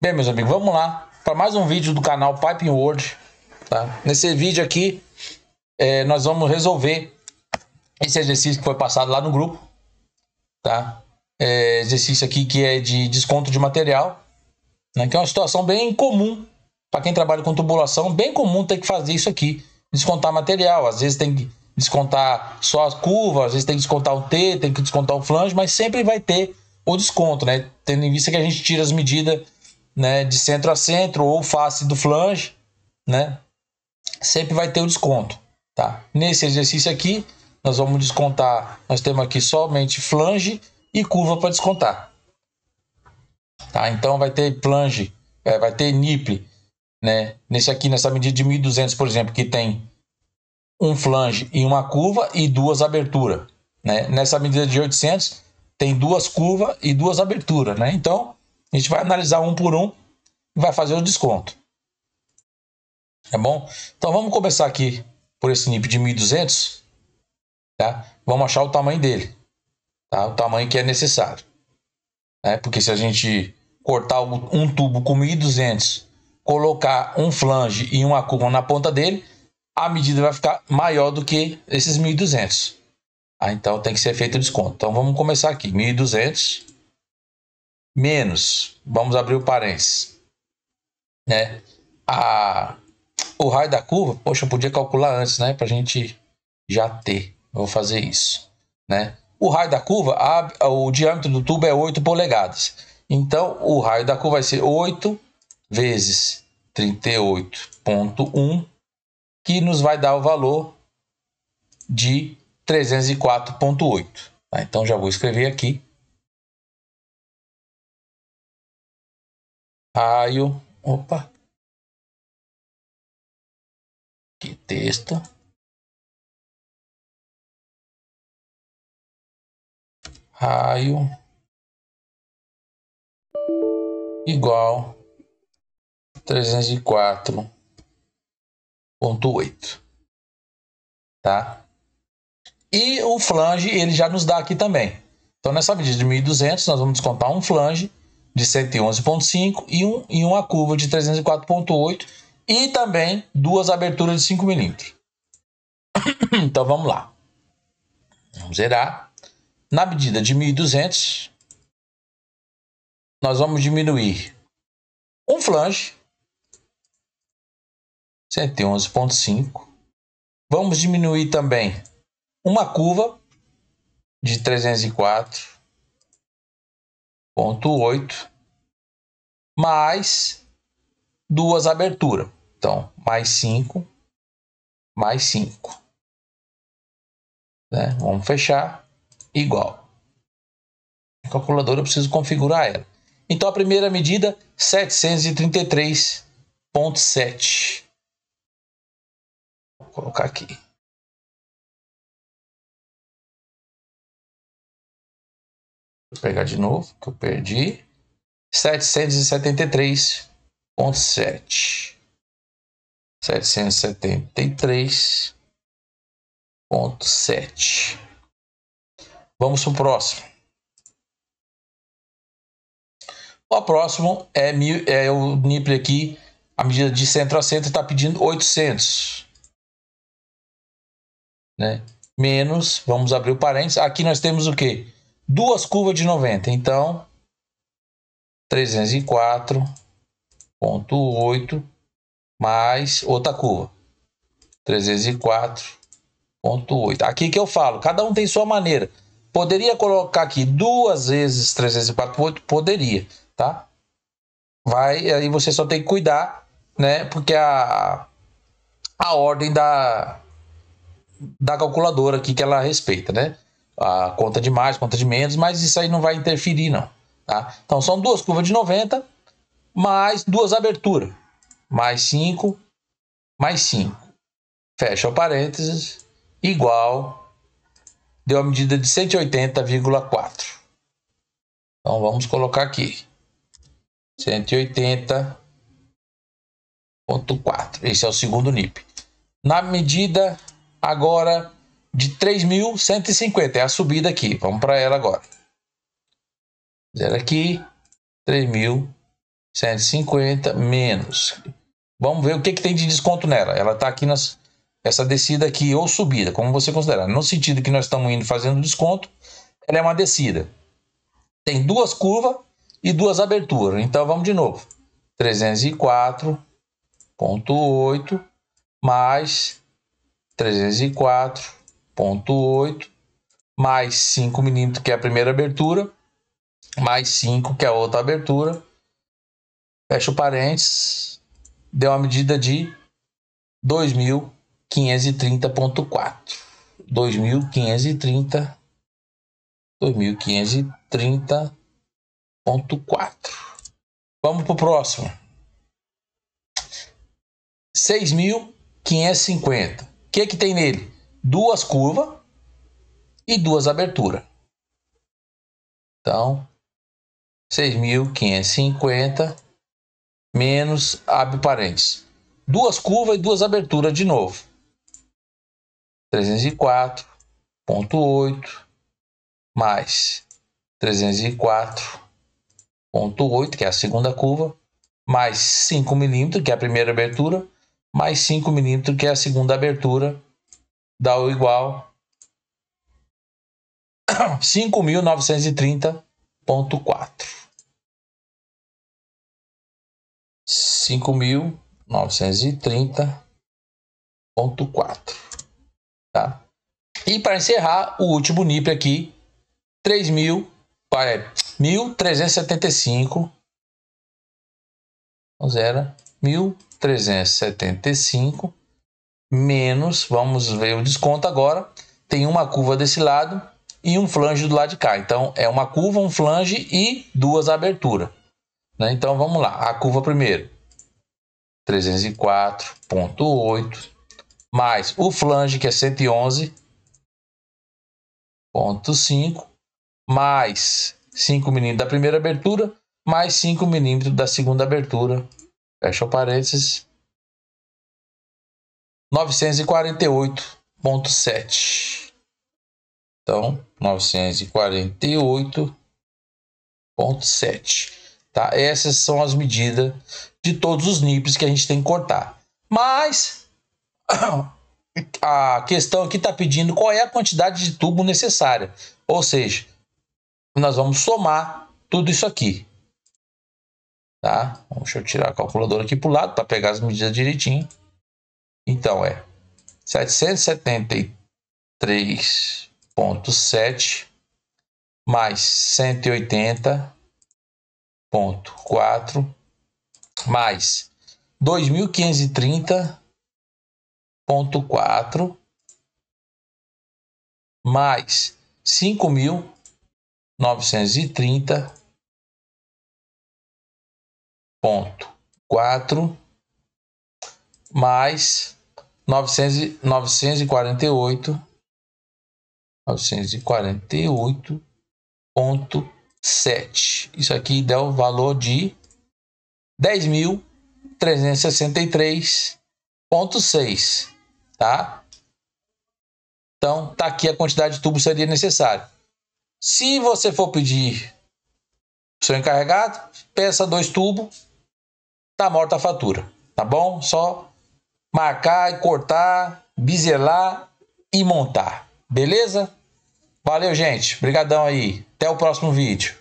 Bem, meus amigos, vamos lá para mais um vídeo do canal Piping World. Tá? Nesse vídeo aqui, nós vamos resolver esse exercício que foi passado lá no grupo. Tá? Exercício aqui que é de desconto de material, né? Que é uma situação bem comum para quem trabalha com tubulação, bem comum ter que fazer isso aqui, descontar material. Às vezes tem que descontar só as curvas, às vezes tem que descontar o T, tem que descontar o flange, mas sempre vai ter o desconto, né? Tendo em vista que a gente tira as medidas, né, de centro a centro ou face do flange, né? Sempre vai ter o desconto, tá? Nesse exercício aqui, nós vamos descontar, nós temos aqui somente flange e curva para descontar, tá? Então vai ter flange, vai ter nipple, né? Nessa medida de 1200, por exemplo, que tem um flange e uma curva e duas aberturas, né? Nessa medida de 800 tem duas curvas e duas aberturas, né? Então a gente vai analisar um por um e vai fazer o desconto. Tá bom? Então vamos começar aqui por esse NIP de 1200, tá? Vamos achar o tamanho dele, tá? O tamanho que é necessário, né? Porque se a gente cortar um tubo com 1200, colocar um flange e uma curva na ponta dele, a medida vai ficar maior do que esses 1200. Então tem que ser feito o desconto. Então vamos começar aqui, 1200 menos, vamos abrir o parênteses, né? O raio da curva, poxa, eu podia calcular antes, né? Pra gente já ter. Eu vou fazer isso, né? O raio da curva, o diâmetro do tubo é 8 polegadas. Então, o raio da curva vai ser 8 vezes 38,1, que nos vai dar o valor de 304,8. Tá? Então, já vou escrever aqui. Raio, opa. Aqui, texto. Raio igual 304,8, tá? E o flange ele já nos dá aqui também. Então nessa medida de 1200 nós vamos descontar um flange de 111,5 e uma curva de 304,8 e também duas aberturas de 5 milímetros. Então vamos lá. Vamos zerar. Na medida de 1200 nós vamos diminuir um flange 111,5. Vamos diminuir também uma curva de 304,8 mais duas aberturas. Então, mais 5, mais 5. Né? Vamos fechar igual. A calculadora eu preciso configurar ela. Então, a primeira medida, 733,7. Vou colocar aqui. Vou pegar de novo, que eu perdi. 773,7. 773,7. Vamos para o próximo. O próximo é o nipple aqui. A medida de centro a centro está pedindo 800. Né? Menos, vamos abrir o parênteses. Aqui nós temos o quê? Duas curvas de 90. Então, 304,8 mais outra curva. 304,8. Aqui que eu falo, cada um tem sua maneira. Poderia colocar aqui duas vezes 304,8? Poderia, tá? Aí você só tem que cuidar, né? Porque a ordem da calculadora aqui que ela respeita, né? A conta de mais, conta de menos, mas isso aí não vai interferir, não. Tá? Então são duas curvas de 90 mais duas aberturas. Mais 5, mais 5. Fecha o parênteses, igual, deu a medida de 180,4. Então vamos colocar aqui. 180,4. Esse é o segundo NIP. Na medida agora de 3.150, é a subida aqui. Vamos para ela agora. Zero aqui, 3.150. 150 menos. Vamos ver o que tem de desconto nela. Ela está aqui essa descida aqui, ou subida, como você considerar. No sentido que nós estamos indo fazendo desconto, ela é uma descida. Tem duas curvas e duas aberturas. Então vamos de novo. 304,8 mais 304,8 mais 5 milímetros, que é a primeira abertura, mais 5, que é a outra abertura. Fecha o parênteses. Deu uma medida de 2.530,4. 2.530,4. Vamos para o próximo. 6.550. O que tem nele? Duas curvas e duas aberturas. Então, 6.550 menos, abre parênteses, duas curvas e duas aberturas de novo. 304,8 mais 304,8, que é a segunda curva, mais 5 milímetros, que é a primeira abertura, mais 5 milímetros, que é a segunda abertura, dá o igual 5.930,4. 5.930,4. Tá? E para encerrar, o último NIP aqui, 1.375. 1.375 menos, vamos ver o desconto agora. Tem uma curva desse lado e um flange do lado de cá. Então é uma curva, um flange e duas aberturas. Né? Então vamos lá. A curva primeiro, 304,8 mais o flange, que é 111,5 mais 5 milímetros da primeira abertura mais 5 milímetros da segunda abertura. Fecha o parênteses. 948,7. Então, 948,7. Tá? Essas são as medidas de todos os NIPs que a gente tem que cortar. Mas a questão aqui está pedindo qual é a quantidade de tubo necessária. Ou seja, nós vamos somar tudo isso aqui. Tá? Deixa eu tirar a calculadora aqui para o lado para pegar as medidas direitinho. Então é 773,7 mais 180,4 mais 2.530,4 mais 5.930,4 mais 948,7. Isso aqui dá o valor de 10.363,6, tá? Então, tá aqui a quantidade de tubo que seria necessário. Se você for pedir o seu encarregado, peça 2 tubos, tá morta a fatura, tá bom? Só marcar e cortar, biselar e montar, beleza? Valeu, gente. Obrigadão aí. Até o próximo vídeo.